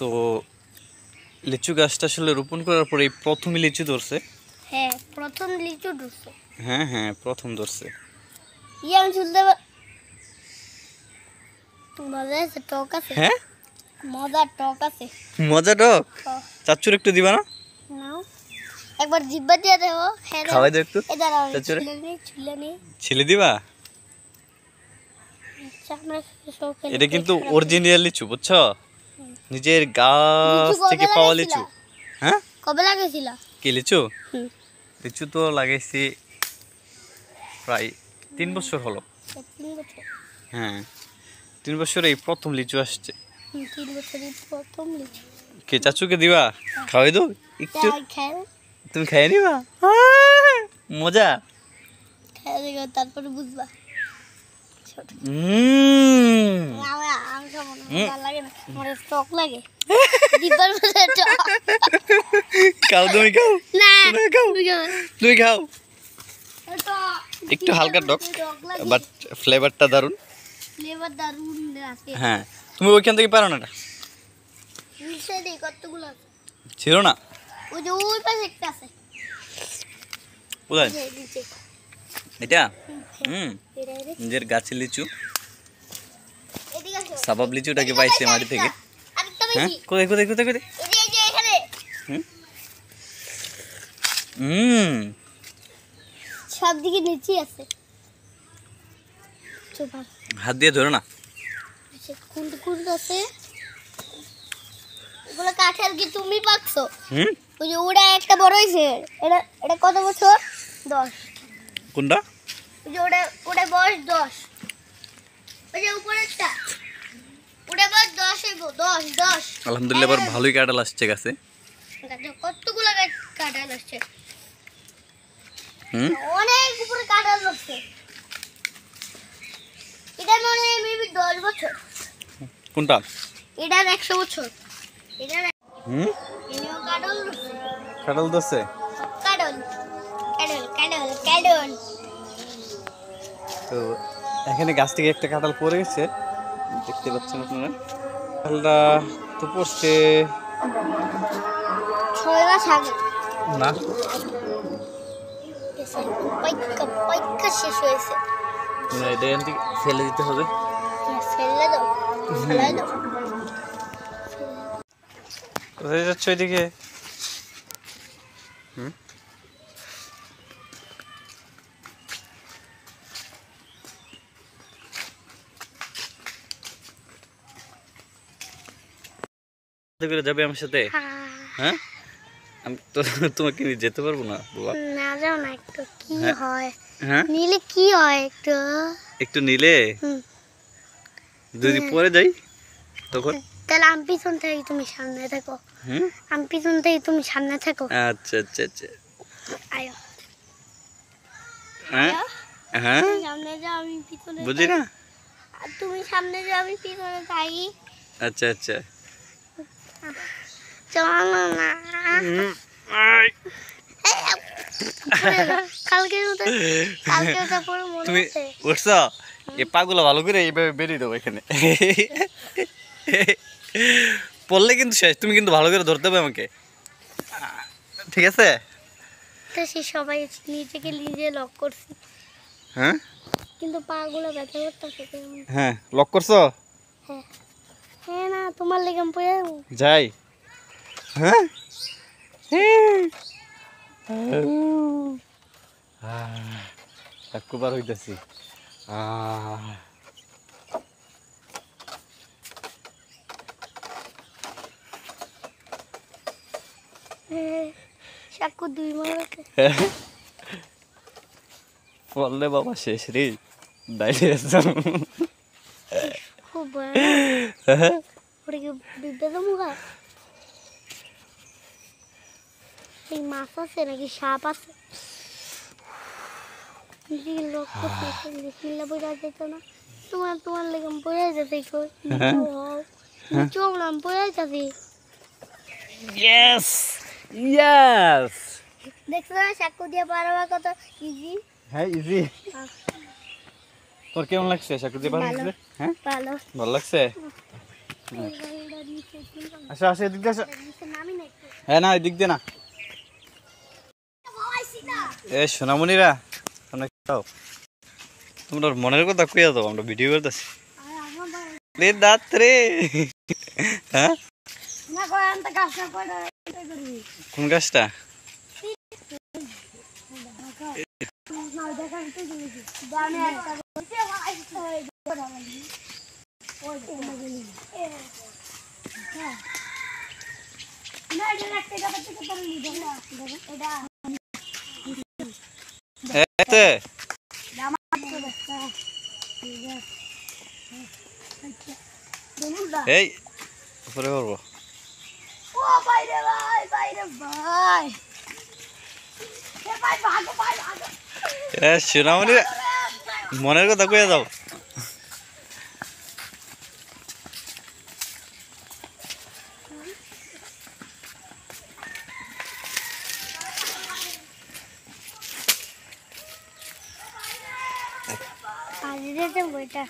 তো লিচু গাছটা আসলে রোপণ করার পরে প্রথমই লিচু ধরছে। হ্যাঁ, প্রথম লিচু ধরছে। হ্যাঁ হ্যাঁ, প্রথম ধরছে। আমি চলতে মজা আছে, টক আছে। হ্যাঁ, মজা টক আছে। মজা টক। চাচ্চুর একটু দিবা না? নাও একবার জিব্বা দিয়ে দেবো। খাওয়াই দাও একটু। চাচ্চুরে ছিলে দিবা। এটা কিন্তু অরিজিনাল লিচু, বুঝছো? নিজের গাছ থেকে পাওয়া লিচু। হ্যাঁ, কবে লাগাইছিল? কি লিচু? লিচু তো লাগাইছি প্রায় 3 বছর হলো। 3 বছর? হ্যাঁ, 3 বছরে এই প্রথম লিচু আসছে। 3 বছরই প্রথম লিচু। কে চাচুকে দিবা? খাওয়াই দাও একটু। তুমি খাইয়ে নিবা? মজা। খাইয়ে দিও, তারপরে বুঝবা। খাও, তুমি খাও। তুমি খাও। একটু হালকা টক, বাট ফ্লেভারটা দারুন। হ্যাঁ, তুমি ওইখান থেকে পারো না? ছিল না? কোথায় এটা? নিজের গাছের লিচু, সাবাব লিচুটাকে পাইছে মাটি থেকে। হ্যাঁ, কোথায় কোথায় কোথায় কোথায়? সব দিকে নিচে আছে। হাত দিয়ে ধরো না। এগুলো কাঠের কি তুমি পাকছো? ওই যে ওটা একটা বড় হয়েছে। এটা কত বছর? 10। কোনটা? ওই যে ওটা বয়স 10। ওই যে উপরেরটা ওটা বয়স 10 হইব। 10। আলহামদুলিল্লাহ, এবার ভালোই কাঁঠাল আসছে গাছে। কতগুলো কাঁঠাল আসছে। অনেক উপরে কাঁঠাল আসছে। এটা মানে মেবি 10 বছর। কোনটা? এটার 100 বছর। এটার কাঁঠাল ধরছে। কাঁঠাল ধরছে? কাঁঠাল। তো এখানে গাছ থেকে একটা কাঁঠাল পড়ে গেছে, দেখতে পাচ্ছেন আপনারা। কাঁঠালটা তো পড়ছে 6 মাস আগে না, পরীক্ষা শেষ হয়েছে। না, এটা এখান থেকে ফেলে দিতে হবে। ফেলে দাও। কোথায় যাচ্ছ এদিকে? করে যাবে আমার সাথে? হ্যাঁ, আমি তো তোমাকে নিয়ে যেতে পারবো না বাবা। না, যাও না, একটু কি হয়? হ্যাঁ, নিলে কি হয়? একটু নিলে যদি পরে যাই তখন? তাহলে আমি পিছন থেকে, তুমি সামনে থাকো। আমি পিছন থেকে, তুমি সামনে থাকো। আচ্ছা আচ্ছা আচ্ছা। আয়ো। হ্যাঁ হ্যাঁ, সামনে যাও, আমি পিছনে। বুঝি না? আর তুমি সামনে যাও, আমি পিছনে থাকি। আচ্ছা আচ্ছা, চলো না। তুমি উঠছ? এ পাগুলো ভালো করে এইভাবে বেরিয়ে দেবো এখানে। পড়লে কিন্তু শেষ। তুমি কিন্তু ভালো করে ধরতে হবে আমাকে, ঠিক আছে? সবাই নিজেকে নিজে লক করছি। হ্যাঁ, কিন্তু পাগুলো ব্যথা করতেছে। হ্যাঁ, লক করছো? হ্যাঁ হ্যাঁ, না তোমার লেগে আমি পড়ে যাই। হ্যাঁ, একবার হইতেছি। সাকু 2 মারকে বললে বাবা শেষ রে, ডাইলে খুব ভয়ানক। ওরে কি বিপদ মুখা? এই মাছ আছে নাকি সাপ আছে? লোক কিল্লা বইরা যেত না। তোমার লেগে বইরা যেতে চোখলাম বইরা যাবি। ইয়েস ইয়েস, দেখছো না সাকু দিয়ে পারবা কত ইজি? হ্যাঁ, ইজি। তোর কেমন লাগছে সাকু দিয়ে পারবা? হ্যাঁ, ভালো লাগছে। আসো আসো এদিক দিয়ে আসো। নামি না একটু হ্যাঁ না এদিক দিয়ে না। ভাবাইছি না এ সোনামণিরা তোমরা খাও, তোমরা মনের কথা কইয়া দাও, আমরা ভিডিও করতেছি। আর আমার ভাই রে দাঁত রে। হ্যাঁ না করেন তো গাছটা পড়ে করবি কোন গাছটা? না দেখা তো দিবি দামে একটা বলতে ভাবাইছি ওই ধরা লাগি ওই লাগি হ্যাঁ না এটা একটা কথা থেকে তোর নিব না এটা এতে দাম আছে বাচ্চা ঠিক আছে আচ্ছা বলুন এই উপরে করবো। ও বাইরে বাইরে ভাই এ ভাই ভাগো ভাগো এ সোনামণিরা মনের কথা কইয়া দাও। আজ দিতে বইটা